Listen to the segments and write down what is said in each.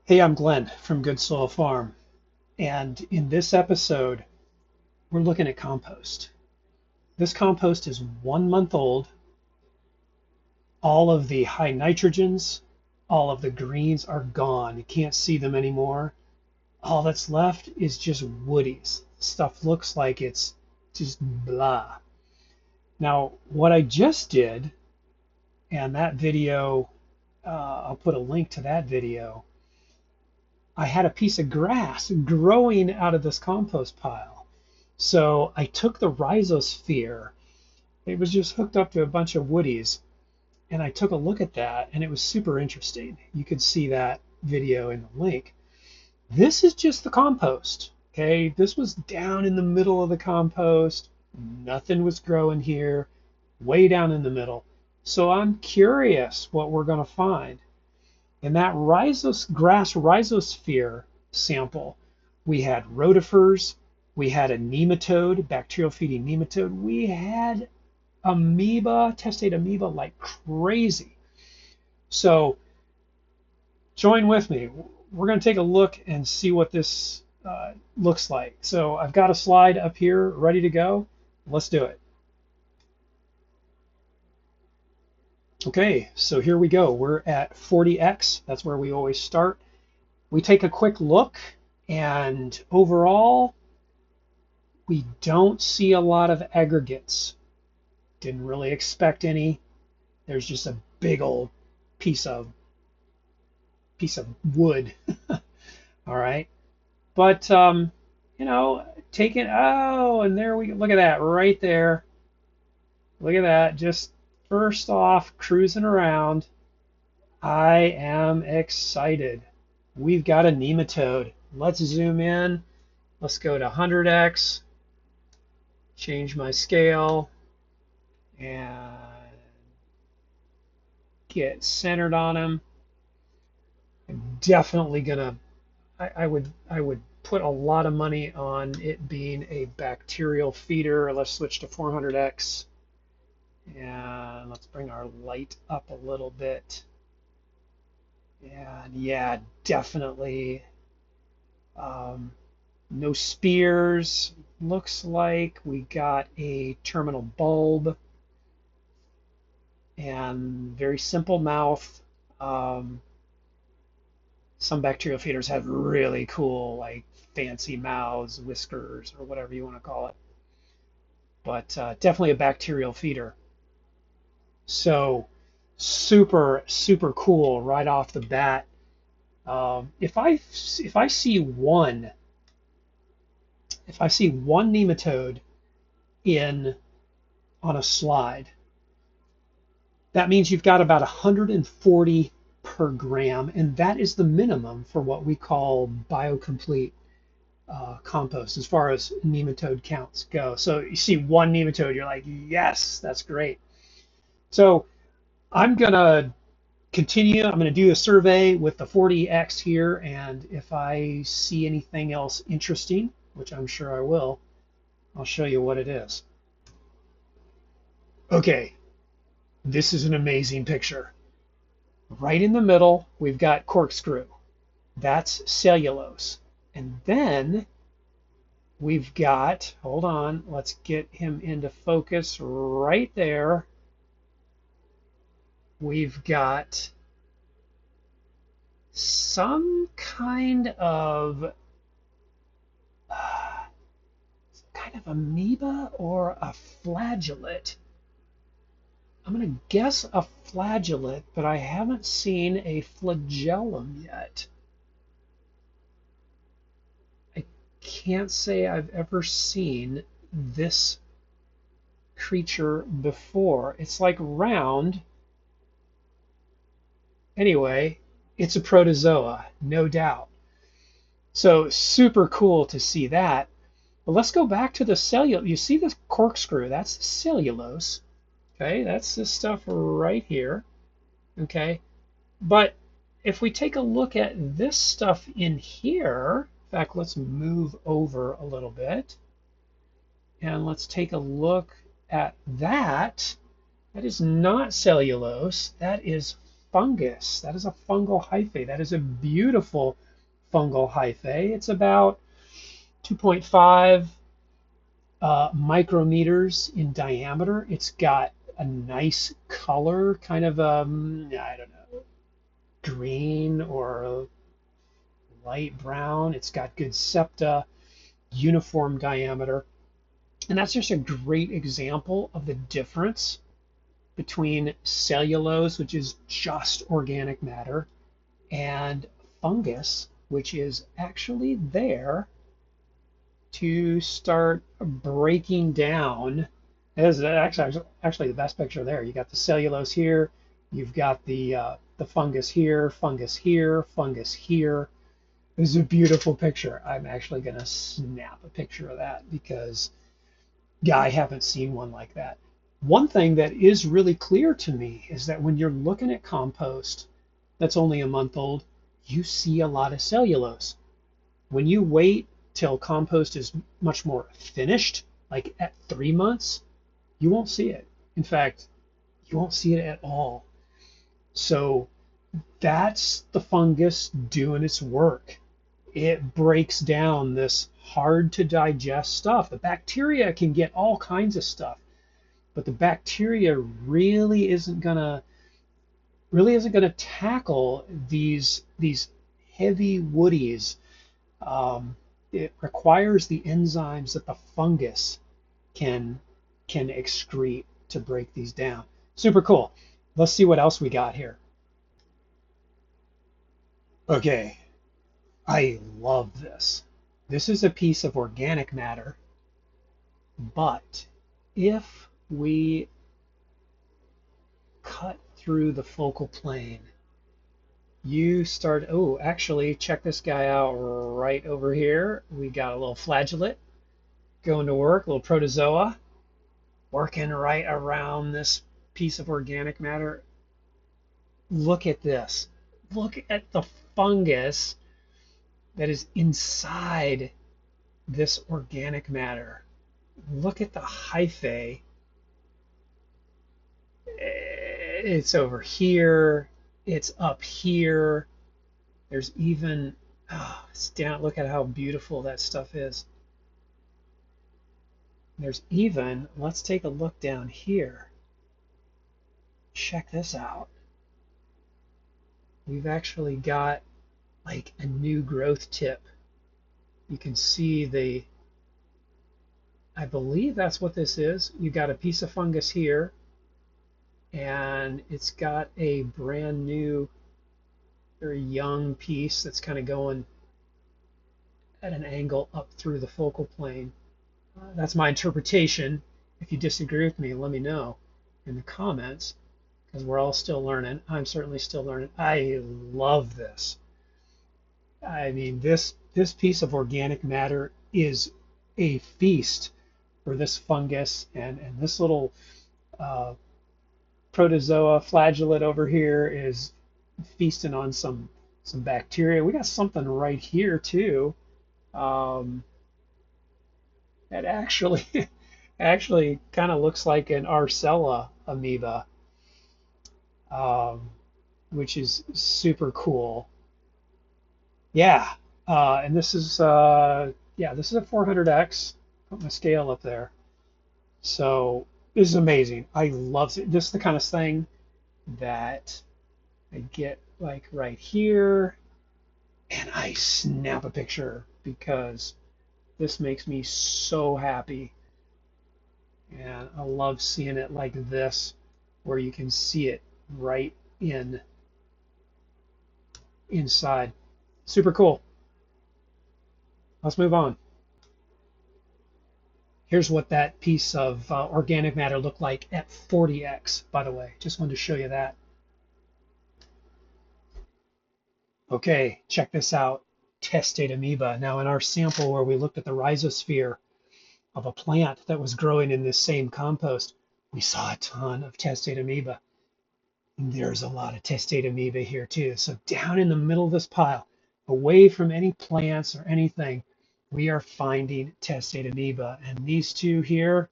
Hey, I'm Glenn from Good Soil Farm, and in this episode, we're looking at compost. This compost is 1 month old. All of the high nitrogens, all of the greens are gone. You can't see them anymore. All that's left is just woodies. Stuff looks like it's just blah. Now, what I just did, and that video, I'll put a link to that video. I had a piece of grass growing out of this compost pile. So I took the rhizosphere. It was just hooked up to a bunch of woodies. And I took a look at that, and it was super interesting. You could see that video in the link. This is just the compost. Okay, this was down in the middle of the compost. Nothing was growing here, way down in the middle. So I'm curious what we're going to find. In that grass rhizosphere sample, we had rotifers, we had a nematode, bacterial feeding nematode, we had amoeba, testate amoeba like crazy. So join with me. We're going to take a look and see what this looks like. So I've got a slide up here ready to go. Let's do it. Okay, so here we go. We're at 40x. That's where we always start. We take a quick look, and overall, we don't see a lot of aggregates. Didn't really expect any. There's just a big old piece of wood. All right, but taking and there we go. Look at that right there. Look at that. Just first off, cruising around. I am excited. We've got a nematode. Let's zoom in. Let's go to 100x. Change my scale and get centered on him. I'm definitely gonna. I would put a lot of money on it being a bacterial feeder. Let's switch to 400x. And let's bring our light up a little bit. And yeah, definitely no spears. Looks like we got a terminal bulb and very simple mouth. Some bacterial feeders have really cool, like fancy mouths, whiskers, or whatever you want to call it. But definitely a bacterial feeder. So super cool right off the bat. If I see one nematode on a slide, that means you've got about 140 per gram, and that is the minimum for what we call biocomplete compost as far as nematode counts go. So you see one nematode, you're like, yes, that's great. So I'm going to continue. I'm going to do a survey with the 40x here, and if I see anything else interesting, which I'm sure I will, I'll show you what it is. Okay, this is an amazing picture. Right in the middle, we've got corkscrew. That's cellulose. And then we've got, hold on, let's get him into focus right there. We've got some kind of amoeba or a flagellate. I'm going to guess a flagellate, but I haven't seen a flagellum yet. I can't say I've ever seen this creature before. It's like round. Anyway, it's a protozoa, no doubt. So super cool to see that. But let's go back to the cellulose. You see this corkscrew? That's cellulose. Okay, that's this stuff right here. Okay, but if we take a look at this stuff in here, in fact, let's move over a little bit. And let's take a look at that. That is not cellulose. That is fungus. That is a fungal hyphae. That is a beautiful fungal hyphae. It's about 2.5 micrometers in diameter. It's got a nice color, kind of I don't know, green or light brown. It's got good septa, uniform diameter. And that's just a great example of the difference between cellulose, which is just organic matter, and fungus, which is actually there to start breaking down. This is actually the best picture there. You got the cellulose here, you've got the fungus here, fungus here, fungus here. This is a beautiful picture. I'm actually going to snap a picture of that because, yeah, I haven't seen one like that. One thing that is really clear to me is that when you're looking at compost that's only a month old, you see a lot of cellulose. When you wait till compost is much more finished, like at 3 months, you won't see it. In fact, you won't see it at all. So that's the fungus doing its work. It breaks down this hard to digest stuff. The bacteria can get all kinds of stuff, but the bacteria really isn't gonna tackle these heavy woodies. It requires the enzymes that the fungus can excrete to break these down. Super cool. Let's see what else we got here. Okay, I love this. This is a piece of organic matter, but if we cut through the focal plane, you start, oh, actually, check this guy out right over here. We got a little flagellate going to work, a little protozoa working right around this piece of organic matter. Look at this. Look at the fungus that is inside this organic matter. Look at the hyphae. It's over here. It's up here. There's even, oh, it's down. Look at how beautiful that stuff is. There's even, let's take a look down here. Check this out. We've actually got like a new growth tip. You can see the, I believe that's what this is. You got a piece of fungus here, and it's got a brand new, very young piece that's kind of going at an angle up through the focal plane. That's my interpretation. If you disagree with me, let me know in the comments, because we're all still learning. I'm certainly still learning. I love this. I mean, this piece of organic matter is a feast for this fungus, and this little protozoa flagellate over here is feasting on some bacteria. We got something right here too. That actually actually kind of looks like an Arcella amoeba, which is super cool. Yeah, and this is yeah, this is a 400x. Put my scale up there. So this is amazing. I love it. This is the kind of thing that I get like right here, and I snap a picture because this makes me so happy. And I love seeing it like this, where you can see it right inside. Super cool. Let's move on. Here's what that piece of organic matter looked like at 40x, by the way. Just wanted to show you that. Okay, check this out. Testate amoeba. Now in our sample where we looked at the rhizosphere of a plant that was growing in this same compost, we saw a ton of testate amoeba. And there's a lot of testate amoeba here too. So down in the middle of this pile, away from any plants or anything, we are finding testate amoeba. And these two here,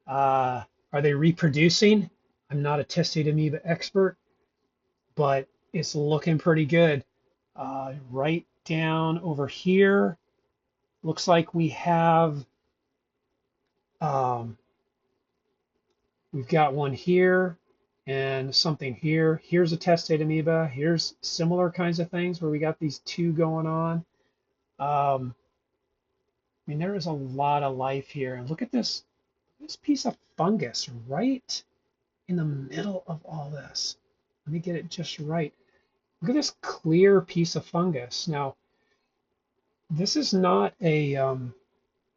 are they reproducing? I'm not a testate amoeba expert, but it's looking pretty good. Right down over here, looks like um, we've got one here and something here. Here's a testate amoeba. Here's similar kinds of things where we got these two going on. I mean, there is a lot of life here. And look at this piece of fungus right in the middle of all this. Let me get it just right. Look at this clear piece of fungus. Now, this is not this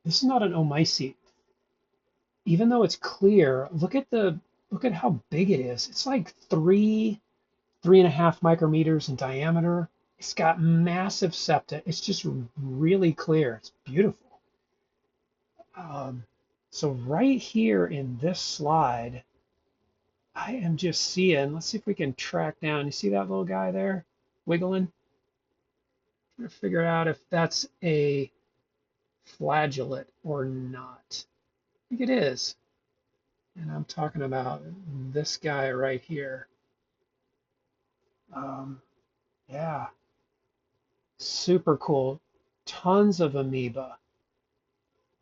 is not an omycete. Even though it's clear, look at how big it is. It's like 3.5 micrometers in diameter. It's got massive septa. It's just really clear. It's beautiful. So right here in this slide, I am just seeing, let's see if we can track down. You see that little guy there wiggling? Trying to figure out if that's a flagellate or not. I think it is. And I'm talking about this guy right here. Yeah, super cool. Tons of amoeba.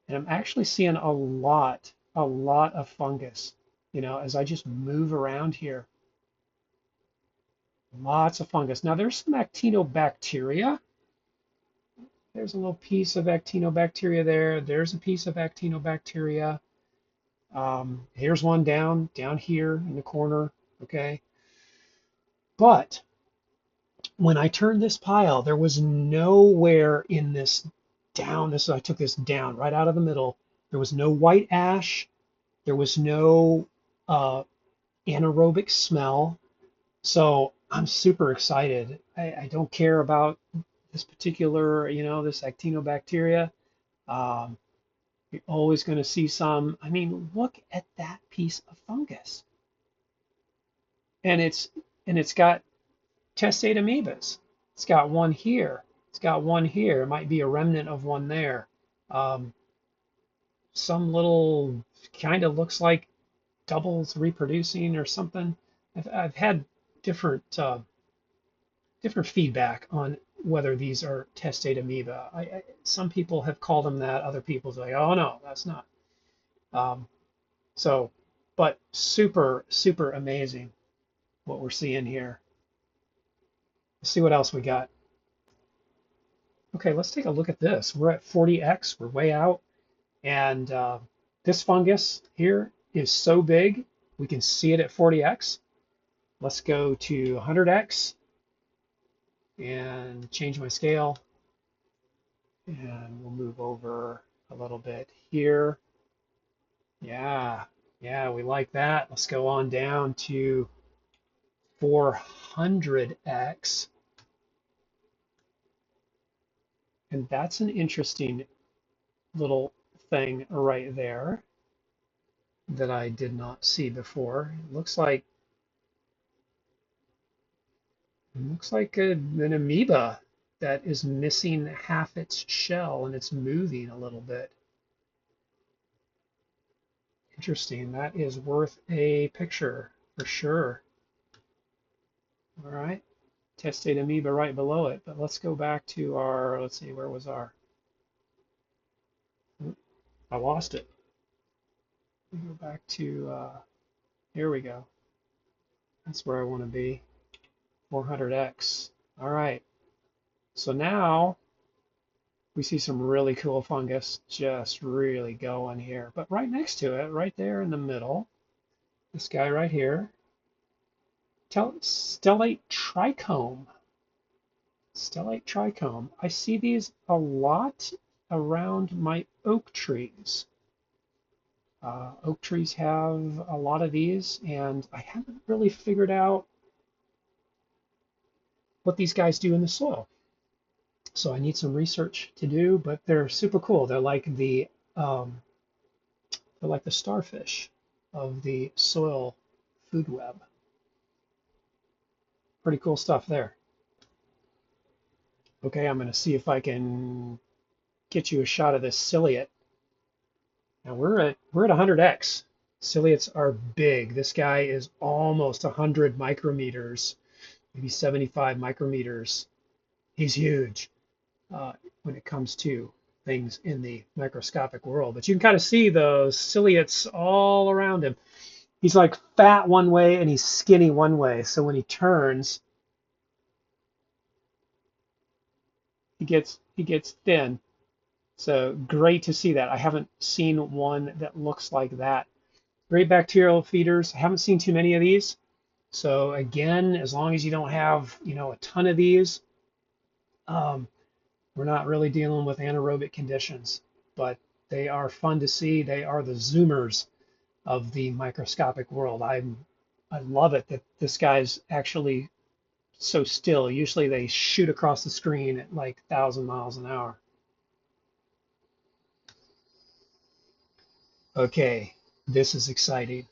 And I'm actually seeing a lot of fungus, as I just move around here. Lots of fungus. Now there's some actinobacteria. There's a little piece of actinobacteria there. There's a piece of actinobacteria. Here's one down here in the corner. Okay. But when I turned this pile, there was nowhere in this down. I took this down right out of the middle. There was no white ash. There was no anaerobic smell. So I'm super excited. I don't care about this particular, this actinobacteria. You're always going to see some. I mean, look at that piece of fungus. And it's got testate amoebas. It's got one here. It's got one here. It might be a remnant of one there. Some little kind of looks like doubles reproducing or something. I've had different different feedback on whether these are testate amoeba. Some people have called them that. Other people say, oh no, that's not. But super amazing what we're seeing here. Let's see what else we got. Okay, let's take a look at this. We're at 40x. We're way out. And this fungus here is so big, we can see it at 40x. Let's go to 100x and change my scale. And we'll move over a little bit here. Yeah, we like that. Let's go on down to 400x. And that's an interesting little thing right there that I did not see before. It looks like an amoeba that is missing half its shell and it's moving a little bit. Interesting. That is worth a picture for sure. All right. Testate amoeba right below it. But let's go back to our, let's see, where was our, I lost it. We go back to, here we go. That's where I want to be. 400x. All right. So now we see some really cool fungus just really going here. But right next to it, right there in the middle, this guy right here, stellate trichome. Stellate trichome. I see these a lot around my oak trees. Oak trees have a lot of these, and I haven't really figured out what these guys do in the soil. So I need some research to do, but they're super cool. They're like the starfish of the soil food web. Pretty cool stuff there. Okay, I'm going to see if I can get you a shot of this ciliate. Now we're at 100x. Ciliates are big. This guy is almost 100 micrometers. maybe 75 micrometers. He's huge when it comes to things in the microscopic world. But you can kind of see those ciliates all around him. He's like fat one way and he's skinny one way. So when he turns, he gets thin. So great to see that. I haven't seen one that looks like that. Great bacterial feeders. I haven't seen too many of these. So again, as long as you don't have, a ton of these, we're not really dealing with anaerobic conditions, but they are fun to see. They are the zoomers of the microscopic world. I love it that this guy's actually so still. Usually they shoot across the screen at like 1,000 miles an hour. Okay, this is exciting.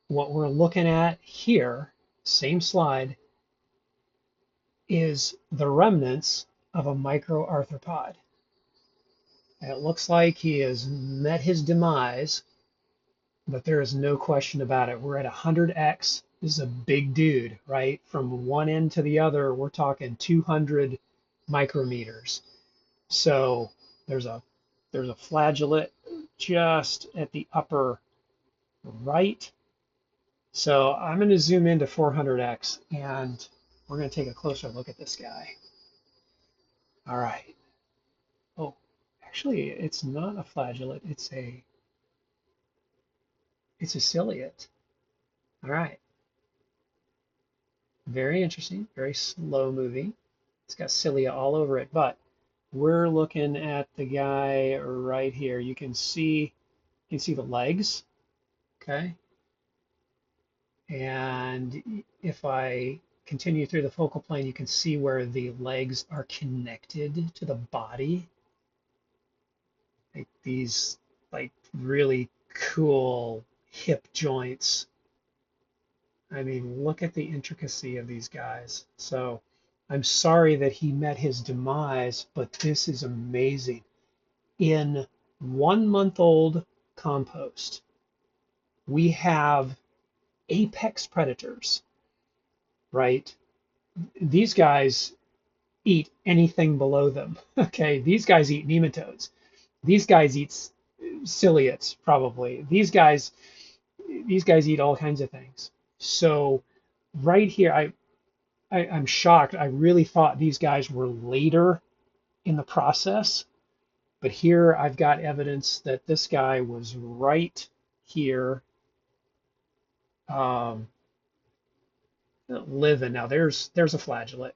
What we're looking at here, same slide, is the remnants of a microarthropod. And it looks like he has met his demise, but there is no question about it. We're at 100x. This is a big dude, right? From one end to the other, we're talking 200 micrometers. So there's a flagellate just at the upper right. So I'm going to zoom into 400x and we're going to take a closer look at this guy. All right. Oh, actually, it's not a flagellate. It's a ciliate. All right. Very interesting. Very slow moving. It's got cilia all over it, but we're looking at the guy right here. You can see the legs. Okay. And if I continue through the focal plane, you can see where the legs are connected to the body. Like these like really cool hip joints. I mean, look at the intricacy of these guys. So I'm sorry that he met his demise, but this is amazing. In 1-month-old compost, we have apex predators, right? These guys eat anything below them. Okay, these guys eat nematodes. These guys eat ciliates, probably. These guys eat all kinds of things. So right here, I'm shocked. I really thought these guys were later in the process, but here I've got evidence that this guy was right here living. Now there's a flagellate.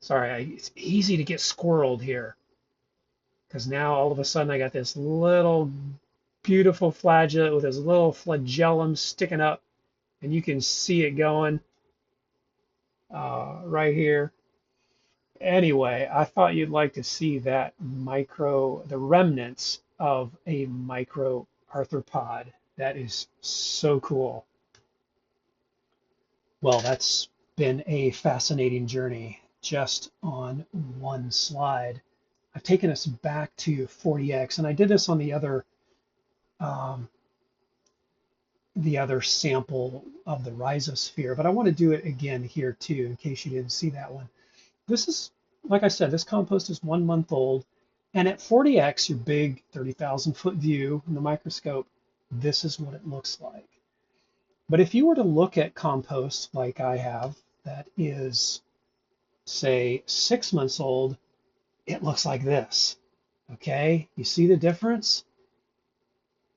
Sorry, it's easy to get squirreled here because now all of a sudden I got this little beautiful flagellate with his little flagellum sticking up, and you can see it going right here. Anyway, I thought you'd like to see that the remnants of a microarthropod. That is so cool. Well, that's been a fascinating journey just on one slide. I've taken us back to 40x, and I did this on the other sample of the rhizosphere, but I want to do it again here too, in case you didn't see that one. This is, like I said, this compost is 1 month old, and at 40x, your big 30,000 foot view in the microscope, this is what it looks like. But if you were to look at compost like I have, that is, say, 6 months old, it looks like this. Okay, you see the difference?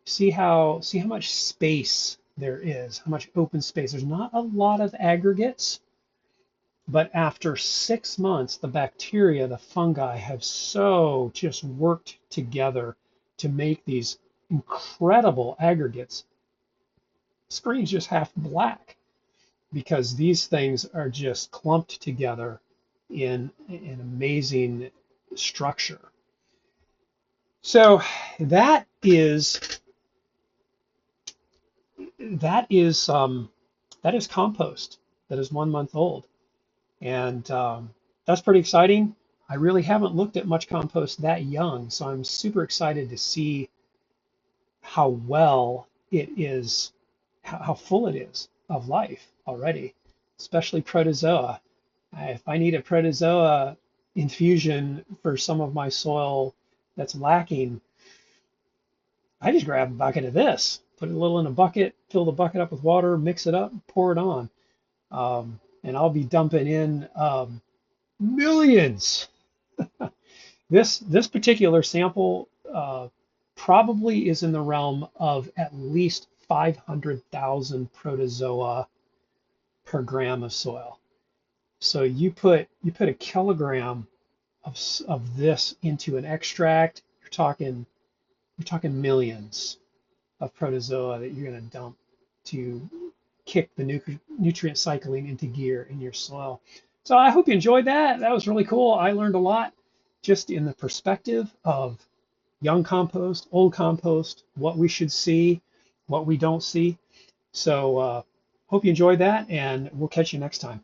See how much space there is, how much open space. There's not a lot of aggregates, but after 6 months, the bacteria, the fungi have so just worked together to make these incredible aggregates. Screen's just half black because these things are just clumped together in an amazing structure. So that is compost that is 1 month old, and that's pretty exciting. I really haven't looked at much compost that young, so I'm super excited to see how well it is, how full it is of life already. especially protozoa. If I need a protozoa infusion for some of my soil that's lacking, I just grab a bucket of this, put it a little in a bucket, fill the bucket up with water, mix it up, pour it on. And I'll be dumping in millions. This particular sample probably is in the realm of at least 500,000 protozoa per gram of soil. So you put a kilogram of this into an extract, you're talking millions of protozoa that you're going to dump to kick the nutrient cycling into gear in your soil. So I hope you enjoyed that. That was really cool. I learned a lot just in the perspective of young compost, old compost, what we should see, what we don't see. So hope you enjoyed that, and we'll catch you next time.